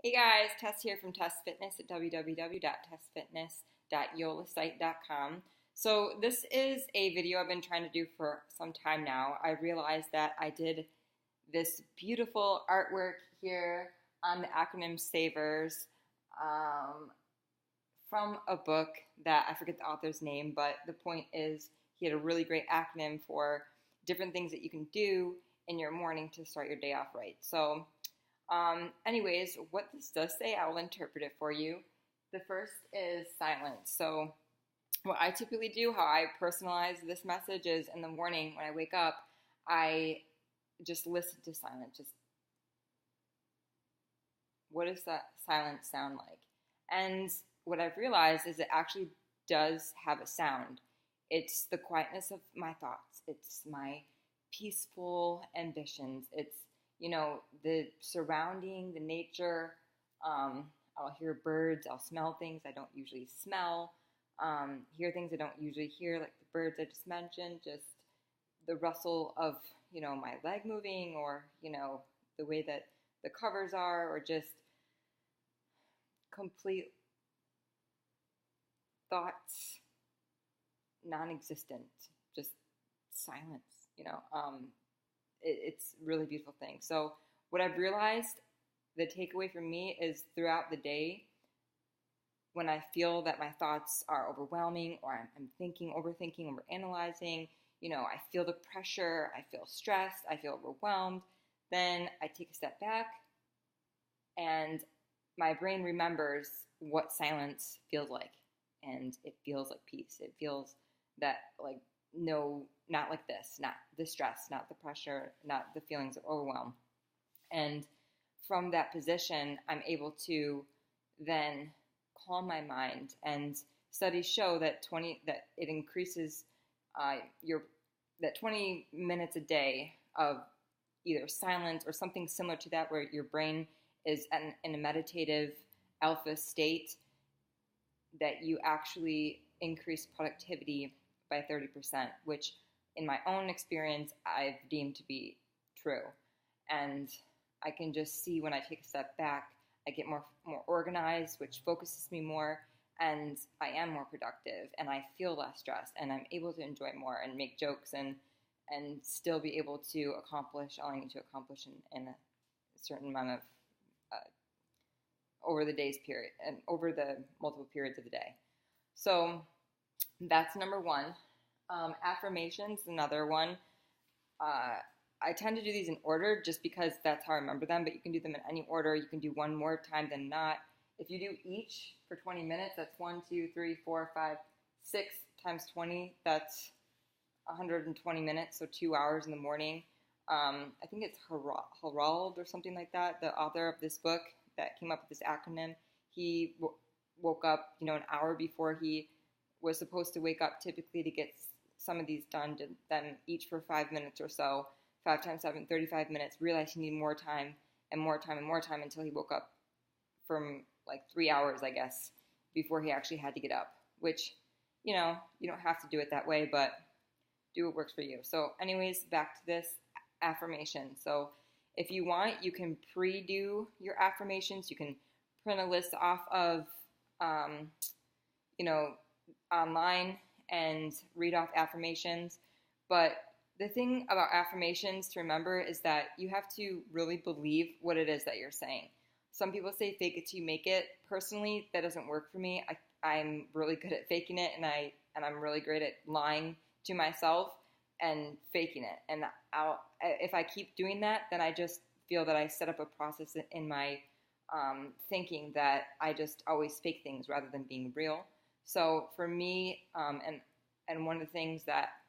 Hey guys, Tess here from Tess Fitness at www.tessfitness.yolasite.com. So this is a video I've been trying to do for some time now. I realized that I did this beautiful artwork here on the acronym Savers from a book that I forget the author's name, but the point is he had a really great acronym for different things that you can do in your morning to start your day off right. So anyways, what this does say, I will interpret it for you. The first is silence. So what I typically do, how I personalize this message is in the morning when I wake up, I just listen to silence. Just what does that silence sound like? And what I've realized is it actually does have a sound. It's the quietness of my thoughts. It's my peaceful ambitions. It's the surrounding, the nature. I'll hear birds. I'll smell things I don't usually smell. Hear things I don't usually hear, like the birds I just mentioned. Just the rustle of my leg moving, or the way that the covers are, or just complete thoughts, non-existent, just silence. It's a really beautiful thing. So what I've realized, the takeaway for me is throughout the day, when I feel that my thoughts are overwhelming, or I'm thinking, overthinking, overanalyzing, I feel the pressure, I feel stressed, I feel overwhelmed, then I take a step back and my brain remembers what silence feels like. And it feels like peace. It feels that like, no, not like this, not the stress, not the pressure, not the feelings of overwhelm. And from that position, I'm able to then calm my mind. And studies show that it increases that 20 minutes a day of either silence or something similar to that, where your brain is in a meditative alpha state, that you actually increase productivity by 30%, which in my own experience, I've deemed to be true. And I can just see when I take a step back, I get more organized, which focuses me more, and I am more productive, and I feel less stressed, and I'm able to enjoy more and make jokes and still be able to accomplish all I need to accomplish in a certain amount of over the day's period and over the multiple periods of the day. So that's number one. Affirmations, another one. I tend to do these in order just because that's how I remember them, but you can do them in any order. You can do one more time than not. If you do each for 20 minutes, that's 1, 2, 3, 4, 5, 6 times 20. That's 120 minutes, so 2 hours in the morning. I think it's Harald or something like that, the author of this book that came up with this acronym. He woke up, an hour before he was supposed to wake up, typically, to get some of these done, did them each for 5 minutes or so. 5 times 7, 35 minutes. Realized he needed more time and more time and more time until he woke up from like 3 hours, I guess, before he actually had to get up. Which, you don't have to do it that way, but do what works for you. So anyways, back to this affirmation. So if you want, you can pre-do your affirmations. You can print a list off of, online and read off affirmations. But the thing about affirmations to remember is that you have to really believe what it is that you're saying. Some people say fake it till you make it. Personally, that doesn't work for me. I'm really good at faking it, and I'm really great at lying to myself and faking it. And if I keep doing that, then I just feel that I set up a process in my thinking that I just always fake things rather than being real. So for me, and one of the things that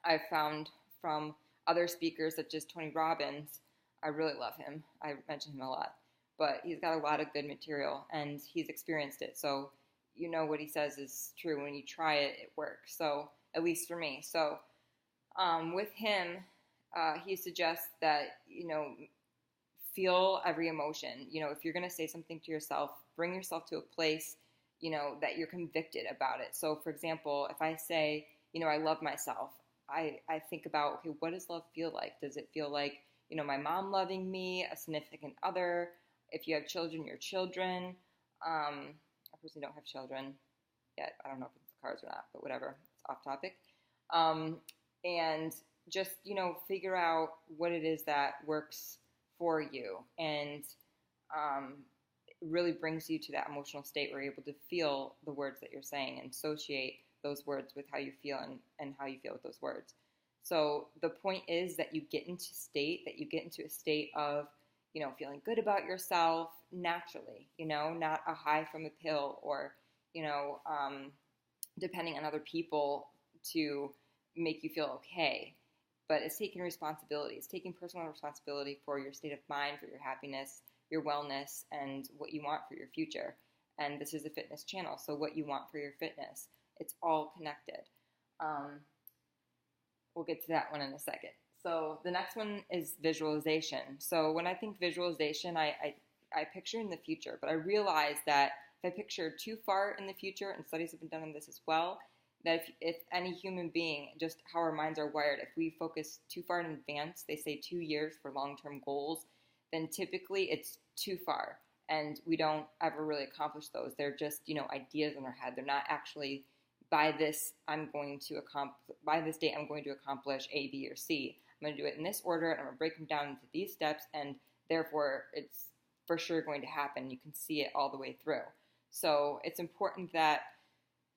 I've found from other speakers such as Tony Robbins, I really love him. I mention him a lot, but he's got a lot of good material and he's experienced it. So what he says is true. When you try it, it works. So at least for me. So with him, he suggests that, feel every emotion. If you're going to say something to yourself, bring yourself to a place, that you're convicted about it. So for example, if I say, I love myself, I think about, okay, what does love feel like? Does it feel like, my mom loving me, a significant other, If you have children, your children. I personally don't have children yet. I don't know if it's cars or not, but whatever. It's off topic. Um, and just, figure out what it is that works for you. And um, it really brings you to that emotional state where you're able to feel the words that you're saying and associate those words with how you feel and how you feel with those words. So the point is that you get into a state of, feeling good about yourself naturally, not a high from a pill or, depending on other people to make you feel okay. But it's taking responsibility. It's taking personal responsibility for your state of mind, for your happiness, your wellness, and what you want for your future. And this is a fitness channel, so what you want for your fitness. It's all connected. We'll get to that one in a second. So the next one is visualization. So when I think visualization, I picture in the future, but I realize that if I picture too far in the future, and studies have been done on this as well, that if any human being, just how our minds are wired, if we focus too far in advance, they say 2 years for long-term goals, then typically it's too far, and we don't ever really accomplish those. They're just, ideas in our head. They're not actually, by this date, I'm going to accomplish A, B, or C. I'm going to do it in this order, and I'm going to break them down into these steps, and therefore it's for sure going to happen. You can see it all the way through. So it's important that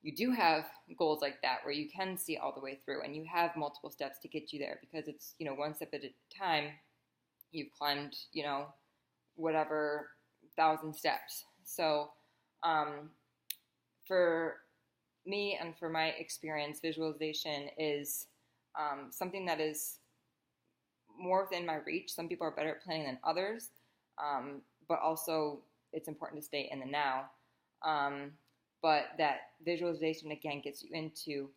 you do have goals like that where you can see all the way through and you have multiple steps to get you there, because it's, one step at a time. You've climbed, whatever 1,000 steps. So for me and for my experience, visualization is something that is more within my reach. Some people are better at planning than others, but also it's important to stay in the now. But that visualization, again, gets you into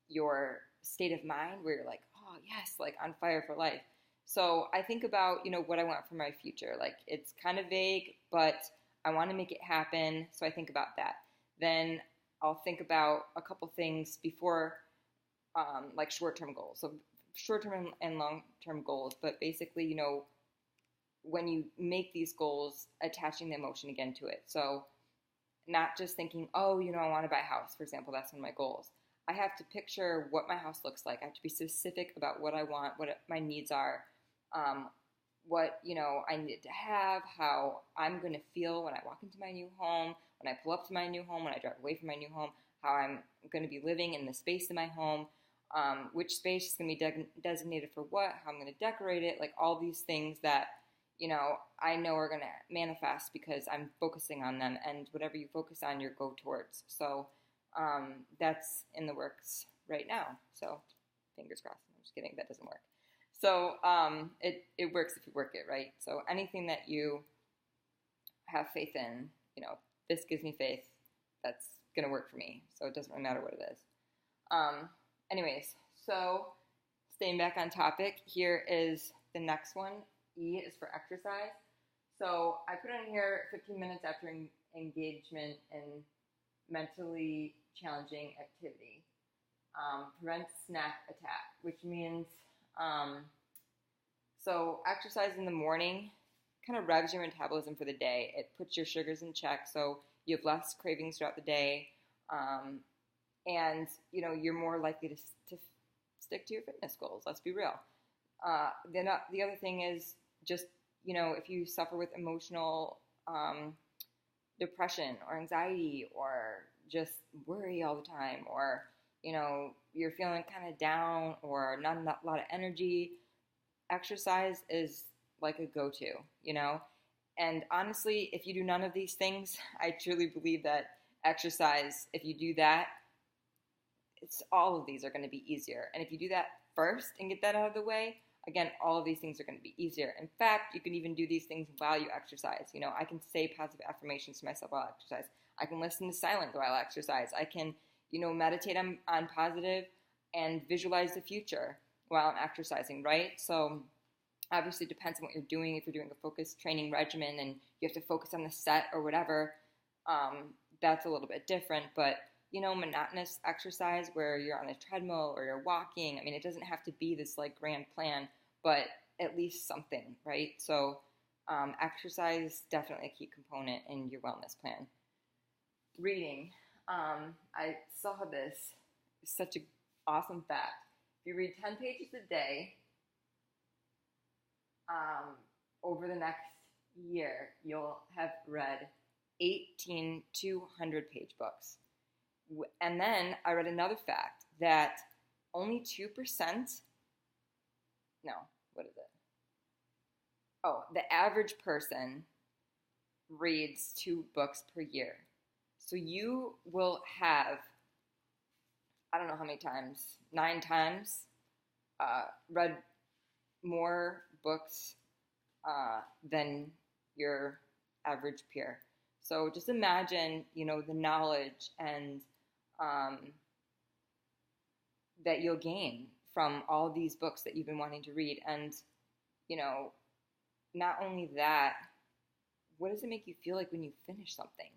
your state of mind where you're like, oh, yes, like on fire for life. So I think about, what I want for my future. Like, it's kind of vague, but I want to make it happen. So I think about that. Then I'll think about a couple things before, like short-term goals. So short-term and long-term goals. But basically, when you make these goals, attaching the emotion again to it. So not just thinking, oh, I want to buy a house, for example. That's one of my goals. I have to picture what my house looks like. I have to be specific about what I want, what my needs are, what, I need to have, how I'm going to feel when I walk into my new home, when I pull up to my new home, when I drive away from my new home, how I'm going to be living in the space in my home, which space is going to be designated for what, how I'm going to decorate it, like all these things that I know are going to manifest because I'm focusing on them, and whatever you focus on, you go towards. So that's in the works right now. So fingers crossed. I'm just kidding. That doesn't work. So it works if you work it, right? So anything that you have faith in, this gives me faith, that's going to work for me. So it doesn't really matter what it is. Anyways, so staying back on topic, here is the next one. E is for exercise. So I put in here 15 minutes after engagement in mentally challenging activity. Prevents snack attack, which means, so exercise in the morning kind of revs your metabolism for the day. It puts your sugars in check, so you have less cravings throughout the day, and you're more likely to stick to your fitness goals. Let's be real. Then the other thing is just, if you suffer with emotional depression or anxiety or just worry all the time, or, you're feeling kind of down or not a lot of energy, exercise is like a go-to, And honestly, if you do none of these things, I truly believe that exercise, if you do that, all of these are going to be easier. And if you do that first and get that out of the way, again, all of these things are going to be easier. In fact, you can even do these things while you exercise. I can say positive affirmations to myself while I exercise. I can listen to silence while I exercise. I can, meditate on positive and visualize the future while I'm exercising, right? So obviously it depends on what you're doing. If you're doing a focused training regimen and you have to focus on the set or whatever, that's a little bit different. But monotonous exercise where you're on a treadmill or you're walking. I mean, it doesn't have to be this like grand plan, but at least something, right? So Exercise, definitely a key component in your wellness plan. Reading. I saw this. It's such an awesome fact. If you read 10 pages a day, um, over the next year, you'll have read 18 200-page books. And then I read another fact that only 2%, no, what is it? Oh, the average person reads 2 books per year. So you will have, I don't know how many times, 9 times, read more books than your average peer. So just imagine, the knowledge and that you'll gain from all these books that you've been wanting to read. And, you know, not only that, what does it make you feel like when you finish something?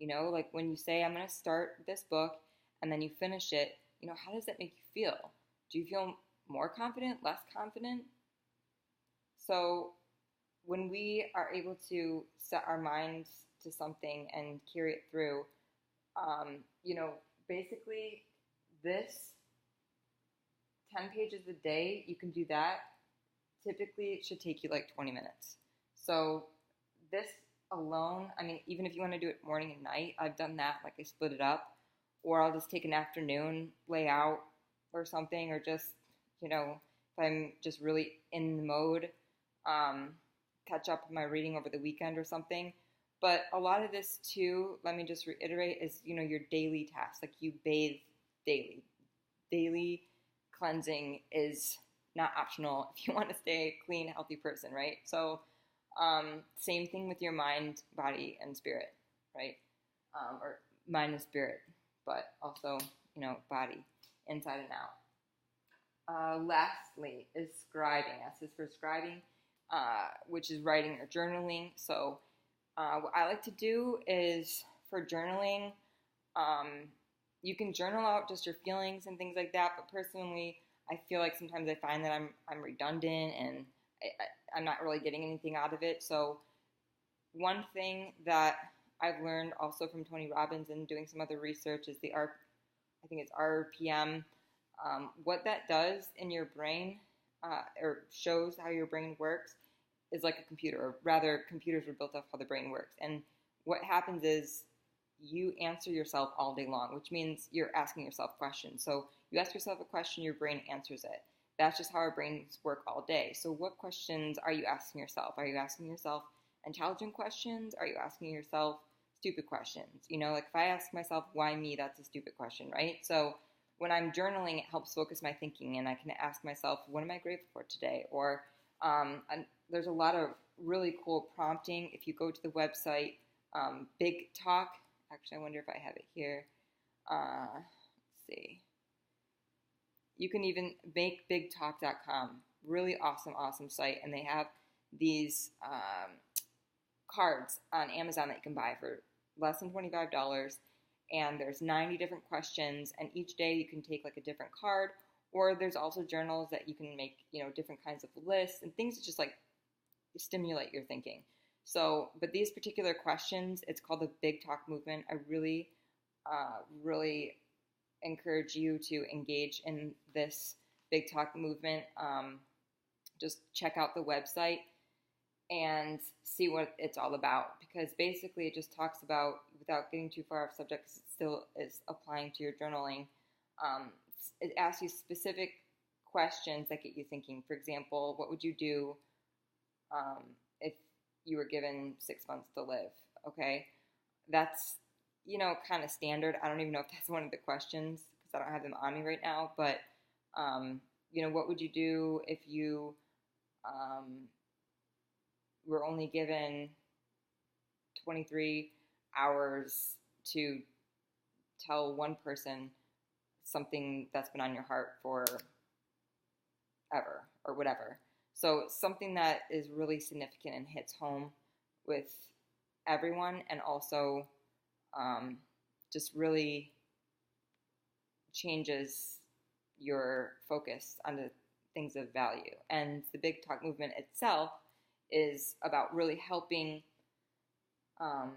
Like when you say, I'm going to start this book and then you finish it, how does that make you feel? Do you feel more confident, less confident? So when we are able to set our minds to something and carry it through, basically this 10 pages a day, you can do that. Typically, it should take you like 20 minutes. So this alone, even if you want to do it morning and night, I've done that. Like I split it up, or I'll just take an afternoon, lay out or something, or just, if I'm just really in the mode, catch up my reading over the weekend or something. But a lot of this too, let me just reiterate, is, your daily tasks. Like you bathe daily. Daily cleansing is not optional if you want to stay a clean, healthy person, right? So same thing with your mind, body, and spirit, right? Or mind and spirit, but also, body, inside and out. Lastly is scribing. S is for scribing, which is writing or journaling. So what I like to do is, for journaling, you can journal out just your feelings and things like that, but personally, I feel like sometimes I find that I'm redundant and I'm not really getting anything out of it. So one thing that I've learned also from Tony Robbins and doing some other research is I think it's RPM. What that does in your brain, or shows how your brain works, is like a computer, or rather, computers were built off how the brain works. And what happens is you answer yourself all day long, which means you're asking yourself questions. So you ask yourself a question, your brain answers it. That's just how our brains work all day. So what questions are you asking yourself? Are you asking yourself intelligent questions? Are you asking yourself stupid questions? Like if I ask myself, why me, that's a stupid question, right? So when I'm journaling, it helps focus my thinking, and I can ask myself, what am I grateful for today? Or and there's a lot of really cool prompting. If you go to the website, Big Talk, actually I wonder if I have it here. Let's see. You can even make bigtalk.com. Really awesome site. And they have these cards on Amazon that you can buy for less than $25. And there's 90 different questions. And each day you can take like a different card. Or there's also journals that you can make, different kinds of lists and things that just like stimulate your thinking. So, but these particular questions, it's called the Big Talk movement. I really, really encourage you to engage in this Big Talk movement. Just check out the website and see what it's all about, because basically it just talks about, without getting too far off subject, because it still is applying to your journaling, it asks you specific questions that get you thinking. For example, what would you do if you were given 6 months to live? Okay, that's kind of standard. I don't even know if that's one of the questions because I don't have them on me right now. But what would you do if you were only given 23 hours to tell one person something that's been on your heart for ever or whatever? So something that is really significant and hits home with everyone, and also just really changes your focus on the things of value. And the Big Talk movement itself is about really helping um,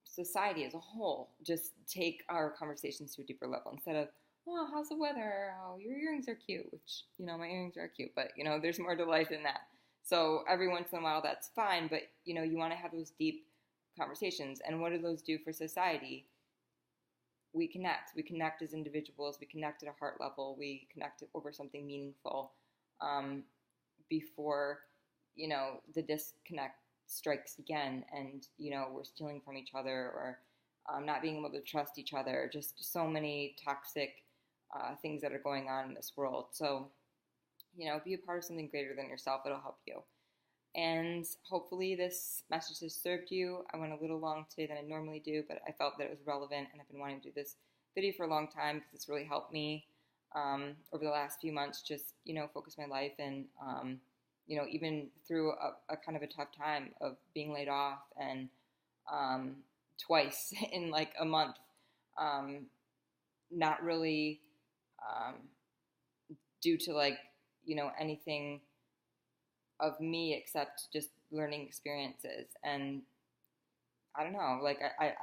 society as a whole just take our conversations to a deeper level instead of, oh, how's the weather? Oh, your earrings are cute, which, my earrings are cute, but, there's more to life than that. So every once in a while, that's fine, but, you want to have those deep conversations. And what do those do for society? We connect. We connect as individuals. We connect at a heart level. We connect over something meaningful before, the disconnect strikes again and, we're stealing from each other or not being able to trust each other. Just so many toxic things that are going on in this world. So, be a part of something greater than yourself. It'll help you. And hopefully this message has served you. I went a little long today than I normally do, but I felt that it was relevant, and I've been wanting to do this video for a long time because it's really helped me over the last few months just, focus my life and, even through a kind of a tough time of being laid off and twice in like a month, not really due to like, anything of me except just learning experiences. And I don't know, like I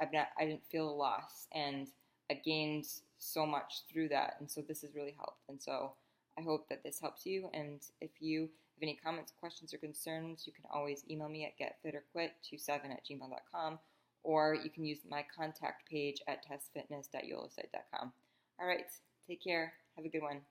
didn't feel a loss, and I gained so much through that, and so this has really helped. And so I hope that this helps you. And if you have any comments, questions, or concerns, you can always email me at getfitterquit27@gmail.com, or you can use my contact page at testfitness.yolasite.com. All right, take care. Have a good one.